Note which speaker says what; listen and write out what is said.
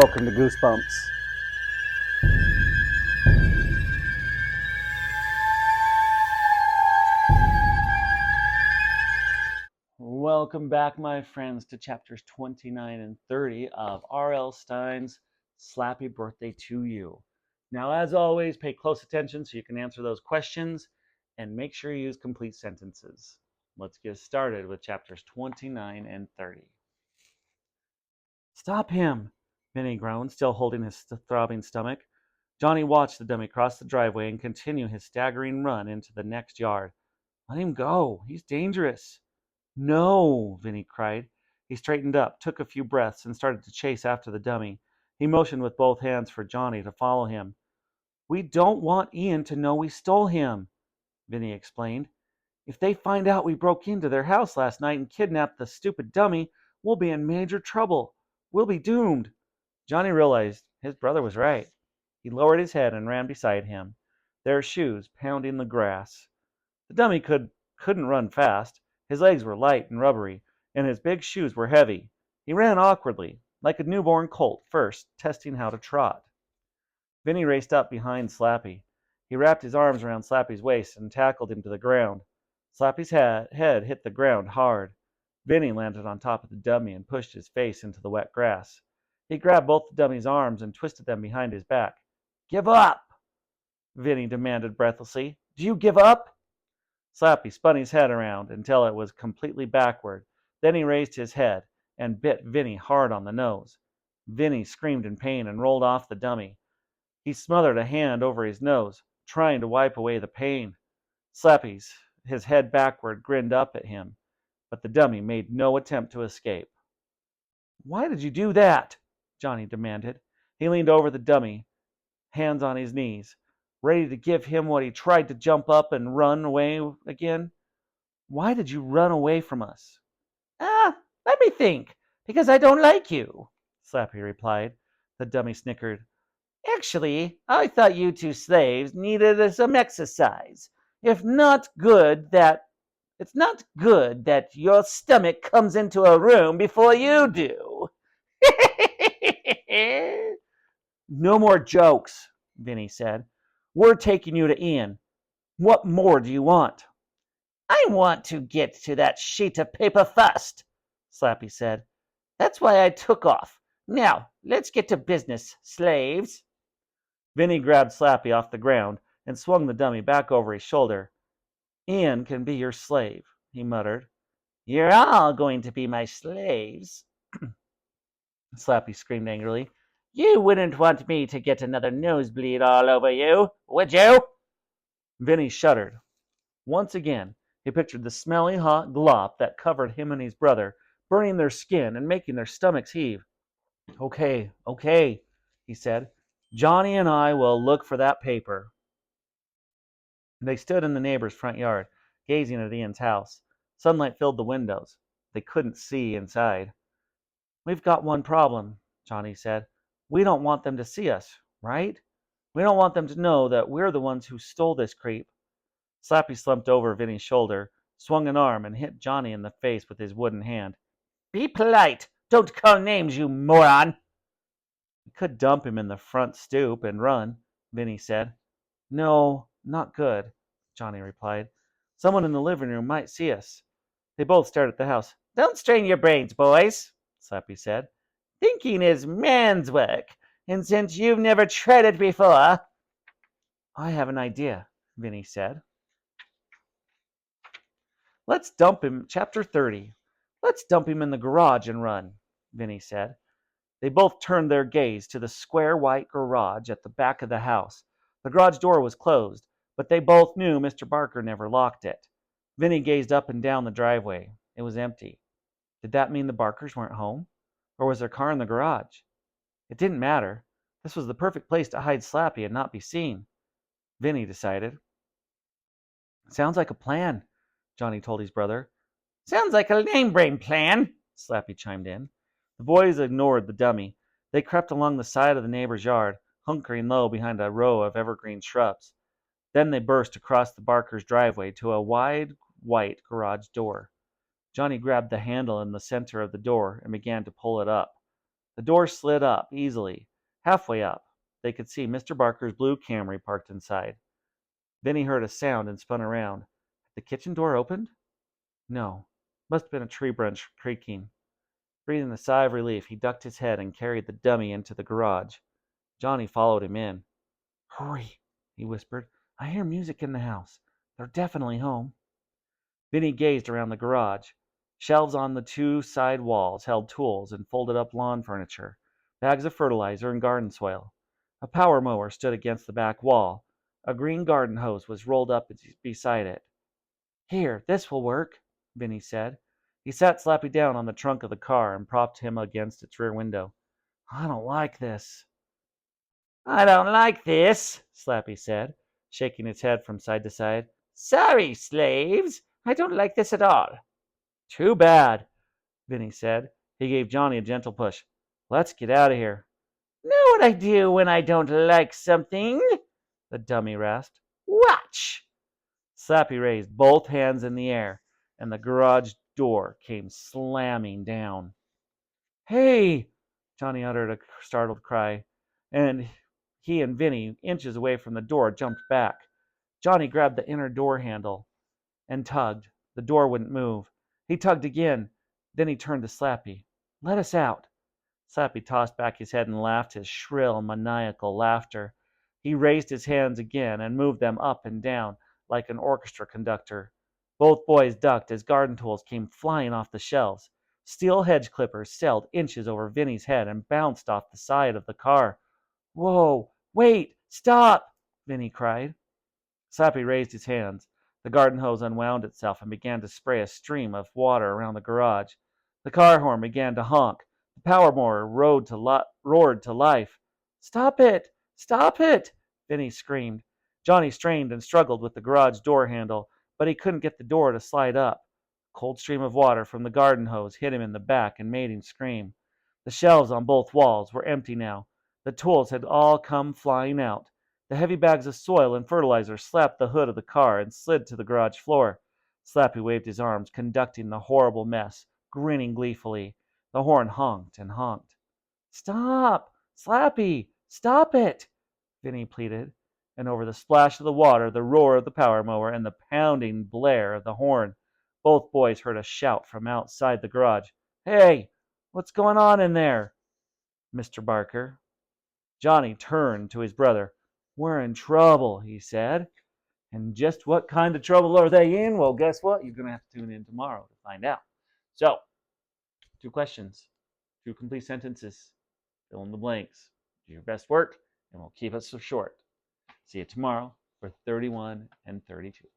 Speaker 1: Welcome to Goosebumps. Welcome back, my friends, to chapters 29 and 30 of R.L. Stine's Slappy Birthday to You. Now, as always, pay close attention so you can answer those questions and make sure you use complete sentences. Let's get started with chapters 29 and 30. Stop him, Vinny groaned, still holding his throbbing stomach. Johnny watched the dummy cross the driveway and continue his staggering run into the next yard. Let him go. He's dangerous. No, Vinny cried. He straightened up, took a few breaths, and started to chase after the dummy. He motioned with both hands for Johnny to follow him. We don't want Ian to know we stole him, Vinny explained. If they find out we broke into their house last night and kidnapped the stupid dummy, we'll be in major trouble. We'll be doomed. Johnny realized his brother was right. He lowered his head and ran beside him, their shoes pounding the grass. The dummy couldn't run fast. His legs were light and rubbery, and his big shoes were heavy. He ran awkwardly, like a newborn colt first testing how to trot. Vinny raced up behind Slappy. He wrapped his arms around Slappy's waist and tackled him to the ground. Slappy's head hit the ground hard. Vinny landed on top of the dummy and pushed his face into the wet grass. He grabbed both the dummy's arms and twisted them behind his back. Give up! Vinny demanded breathlessly. Do you give up? Slappy spun his head around until it was completely backward. Then he raised his head and bit Vinny hard on the nose. Vinny screamed in pain and rolled off the dummy. He smothered a hand over his nose, trying to wipe away the pain. Slappy, his head backward, grinned up at him, but the dummy made no attempt to escape. Why did you do that? Johnny demanded. He leaned over the dummy, hands on his knees, ready to give him what he tried to jump up and run away again. Why did you run away from us? Let me think. Because I don't like you, Slappy replied. The dummy snickered. Actually, I thought you two slaves needed some exercise. It's not good that your stomach comes into a room before you do. No more jokes, Vinny said. We're taking you to Ian. What more do you want? I want to get to that sheet of paper first, Slappy said. That's why I took off. Now, let's get to business, slaves. Vinny grabbed Slappy off the ground and swung the dummy back over his shoulder. Ian can be your slave, he muttered. You're all going to be my slaves, Slappy screamed angrily. You wouldn't want me to get another nosebleed all over you, would you? Vinny shuddered. Once again, he pictured the smelly hot glop that covered him and his brother, burning their skin and making their stomachs heave. Okay, he said. Johnny and I will look for that paper. They stood in the neighbor's front yard, gazing at Ian's house. Sunlight filled the windows. They couldn't see inside. We've got one problem, Johnny said. We don't want them to see us, right? We don't want them to know that we're the ones who stole this creep. Slappy slumped over Vinny's shoulder, swung an arm, and hit Johnny in the face with his wooden hand. Be polite! Don't call names, you moron! We could dump him in the front stoop and run, Vinny said. No, not good, Johnny replied. Someone in the living room might see us. They both stared at the house. Don't strain your brains, boys, Slappy said. Thinking is man's work, and since you've never tried it before... I have an idea, Vinny said. Let's dump him, chapter 30. Let's dump him in the garage and run, Vinny said. They both turned their gaze to the square white garage at the back of the house. The garage door was closed, but they both knew Mr. Barker never locked it. Vinny gazed up and down the driveway. It was empty. Did that mean the Barkers weren't home? Or was their car in the garage? It didn't matter. This was the perfect place to hide Slappy and not be seen. Vinny decided. Sounds like a plan, Johnny told his brother. Sounds like a lame-brain plan, Slappy chimed in. The boys ignored the dummy. They crept along the side of the neighbor's yard, hunkering low behind a row of evergreen shrubs. Then they burst across the Barker's driveway to a wide, white garage door. Johnny grabbed the handle in the center of the door and began to pull it up. The door slid up easily. Halfway up, they could see Mr. Barker's blue Camry parked inside. Then he heard a sound and spun around. Had the kitchen door opened? No. Must have been a tree branch creaking. Breathing a sigh of relief, he ducked his head and carried the dummy into the garage. Johnny followed him in. Hurry, he whispered. I hear music in the house. They're definitely home. Then he gazed around the garage. Shelves on the two side walls held tools and folded up lawn furniture, bags of fertilizer and garden soil. A power mower stood against the back wall. A green garden hose was rolled up beside it. Here, this will work, Vinny said. He sat Slappy down on the trunk of the car and propped him against its rear window. I don't like this. I don't like this, Slappy said, shaking its head from side to side. Sorry, slaves. I don't like this at all. Too bad, Vinny said. He gave Johnny a gentle push. Let's get out of here. Know what I do when I don't like something? The dummy rasped. Watch! Slappy raised both hands in the air, and the garage door came slamming down. Hey! Johnny uttered a startled cry, and he and Vinny, inches away from the door, jumped back. Johnny grabbed the inner door handle and tugged. The door wouldn't move. He tugged again. Then he turned to Slappy. Let us out. Slappy tossed back his head and laughed his shrill, maniacal laughter. He raised his hands again and moved them up and down like an orchestra conductor. Both boys ducked as garden tools came flying off the shelves. Steel hedge clippers sailed inches over Vinny's head and bounced off the side of the car. Whoa! Wait! Stop! Vinny cried. Slappy raised his hands. The garden hose unwound itself and began to spray a stream of water around the garage. The car horn began to honk. The power mower roared to life. Stop it! Stop it! Vinny screamed. Johnny strained and struggled with the garage door handle, but he couldn't get the door to slide up. A cold stream of water from the garden hose hit him in the back and made him scream. The shelves on both walls were empty now. The tools had all come flying out. The heavy bags of soil and fertilizer slapped the hood of the car and slid to the garage floor. Slappy waved his arms, conducting the horrible mess, grinning gleefully. The horn honked and honked. Stop! Slappy! Stop it! Vinny pleaded. And over the splash of the water, the roar of the power mower, and the pounding blare of the horn, both boys heard a shout from outside the garage. Hey! What's going on in there? Mr. Barker. Johnny turned to his brother. We're in trouble, he said. And just what kind of trouble are they in? Well, guess what? You're going to have to tune in tomorrow to find out. So, 2 questions, 2 complete sentences. Fill in the blanks. Do your best work, and we'll keep it so short. See you tomorrow for 31 and 32.